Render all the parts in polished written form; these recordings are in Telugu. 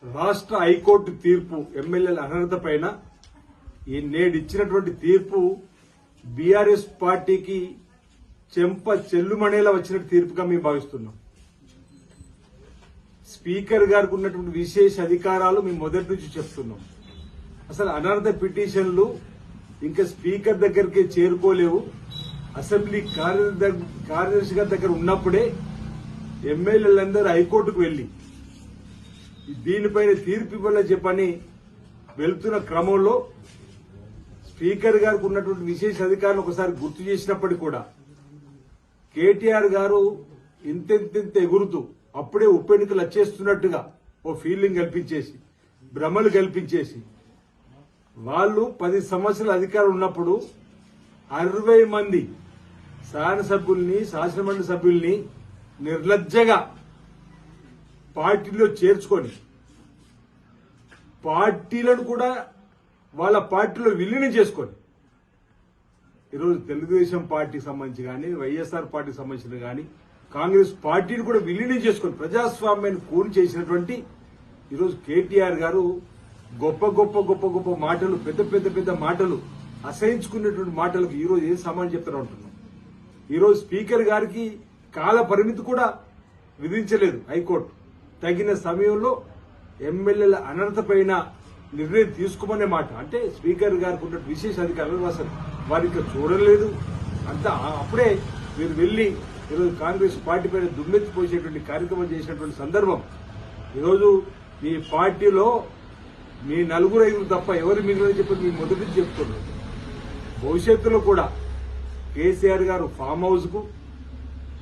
రాష్ట్ర హైకోర్టు తీర్పు ఎమ్మెల్యేల అనర్హత పైన ఈ నేడిచ్చినటువంటి తీర్పు బీఆర్ఎస్ పార్టీకి చెంప చెల్లుమనేలా వచ్చిన తీర్పుగా మేము భావిస్తున్నాం. స్పీకర్ గారికి ఉన్నటువంటి విశేష అధికారాలు మేము మొదటి నుంచి చెప్తున్నాం. అసలు అనర్హత పిటిషన్లు ఇంకా స్పీకర్ దగ్గరికి చేరుకోలేవు. అసెంబ్లీ కార్యదర్శి గారి దగ్గర ఉన్నప్పుడే ఎమ్మెల్యేలందరూ హైకోర్టుకు వెళ్లి దీనిపైన తీర్పు ఇవ్వాలని చెప్పని వెళ్తున్న క్రమంలో స్పీకర్ గారికి ఉన్నటువంటి విశేష అధికారులు ఒకసారి గుర్తు చేసినప్పటికీ కూడా కేటీఆర్ గారు ఇంతెంత ఎగురుతూ అప్పుడే ఉప ఎన్నికలు వచ్చేస్తున్నట్టుగా ఓ ఫీలింగ్ కల్పించేసి భ్రమలు కల్పించేసి వాళ్ళు 10 సంవత్సరాల అధికారం ఉన్నప్పుడు 60 మంది శాసనసభ్యుల్ని శాసనమండలి సభ్యుల్ని నిర్లజ్జగా పార్టీలో చేర్చుకొని పార్టీలను కూడా వాళ్ళ పార్టీలో విలీనం చేసుకొని ఈరోజు తెలుగుదేశం పార్టీకి సంబంధించి కానీ వైఎస్ఆర్ పార్టీకి సంబంధించిన కానీ కాంగ్రెస్ పార్టీని కూడా విలీనం చేసుకొని ప్రజాస్వామ్యాన్ని కూని చేసినటువంటి ఈరోజు కేటీఆర్ గారు గొప్ప గొప్ప గొప్ప గొప్ప మాటలు పెద్ద మాటలు అసహించుకునేటువంటి మాటలకు ఈరోజు ఏం సమాధానం చెప్తారో అంటున్నాం. ఈరోజు స్పీకర్ గారికి కాల పరిమితి కూడా విధించలేదు హైకోర్టు. తగిన సమయంలో ఎమ్మెల్యేల అనర్హత పైన నిర్ణయం తీసుకోమనే మాట. అంటే స్పీకర్ గారికి ఉన్న విశేష అధికారులు అసలు వారికి చూడలేదు. అంతా అప్పుడే మీరు వెళ్లి ఈరోజు కాంగ్రెస్ పార్టీ పైన దుమ్మెత్తిపోసేటువంటి కార్యక్రమం చేసినటువంటి సందర్భం. ఈరోజు మీ పార్టీలో మీ 4-5 తప్ప ఎవరు మిగిలిన చెప్పి మీ మొదటి నుంచి చెప్తున్నారు. భవిష్యత్తులో కూడా కేసీఆర్ గారు ఫామ్ హౌస్ కు,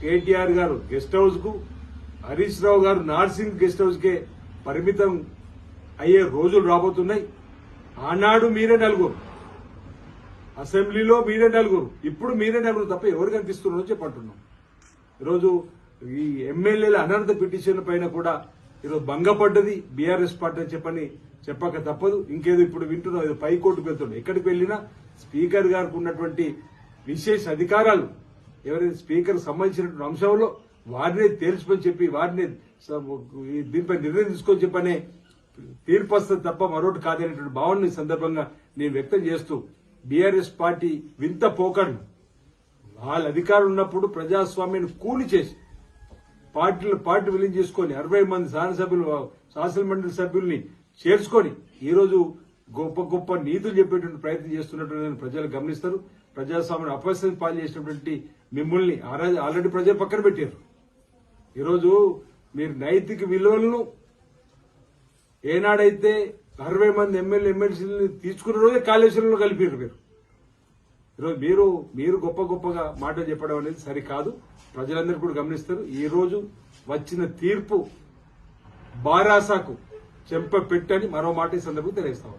కేటీఆర్ గారు గెస్ట్ హౌస్ కు, హరీష్ రావు గారు నార్సింగ్ గెస్ట్ హౌస్ కే పరిమితం అయ్యే రోజులు రాబోతున్నాయి. ఆనాడు మీరే 4, అసెంబ్లీలో మీరే 4, ఇప్పుడు మీరే 4 తప్ప ఎవరు కనిపిస్తున్నారో చెప్పంటున్నాం. ఈరోజు ఈ ఎమ్మెల్యేల అనర్హత పిటిషన్ పైన కూడా ఈరోజు భంగపడ్డది బీఆర్ఎస్ పార్టీ అని చెప్పని చెప్పక తప్పదు. ఇంకేదో ఇప్పుడు వింటున్నాం, ఏదో పైకోర్టుకు వెళ్తున్నాం. ఎక్కడికి వెళ్లినా స్పీకర్ గారికి ఉన్నటువంటి విశేష అధికారాలు ఎవరైతే స్పీకర్ సంబంధించినటువంటి అంశంలో వారినే తేల్చుకొని చెప్పి వారినే దీనిపై నిర్ణయం తీసుకొని చెప్పనే తీర్పు వస్తుంది తప్ప మరొకటి కాదనేటువంటి భావన ఈ సందర్భంగా నేను వ్యక్తం చేస్తూ బీఆర్ఎస్ పార్టీ వింత పోకడు వాళ్ళ అధికారులు ఉన్నప్పుడు ప్రజాస్వామ్యాన్ని కూలి చేసి పార్టీ విలీనం చేసుకొని 60 మంది శాసనమండలి సభ్యుల్ని చేర్చుకొని ఈరోజు గొప్ప గొప్ప నీతులు చెప్పేటువంటి ప్రయత్నం చేస్తున్నట్టు ప్రజలు గమనిస్తారు. ప్రజాస్వామ్యం అపవిత్రం పాలు చేసినటువంటి మిమ్మల్ని ఆల్రెడీ ప్రజలు పక్కన పెట్టారు. ఈరోజు మీరు నైతిక విలువలను ఏనాడైతే 60 మంది ఎమ్మెల్సీని తీసుకున్న రోజే కాళేశ్వరంలో కలిపారు. ఈరోజు మీరు గొప్పగా మాటలు చెప్పడం అనేది సరికాదు. ప్రజలందరూ కూడా గమనిస్తారు. ఈ రోజు వచ్చిన తీర్పు బారాసాకు చెంప పెట్టని మరో మాట ఈ సందర్భంగా తెలియజేస్తాం.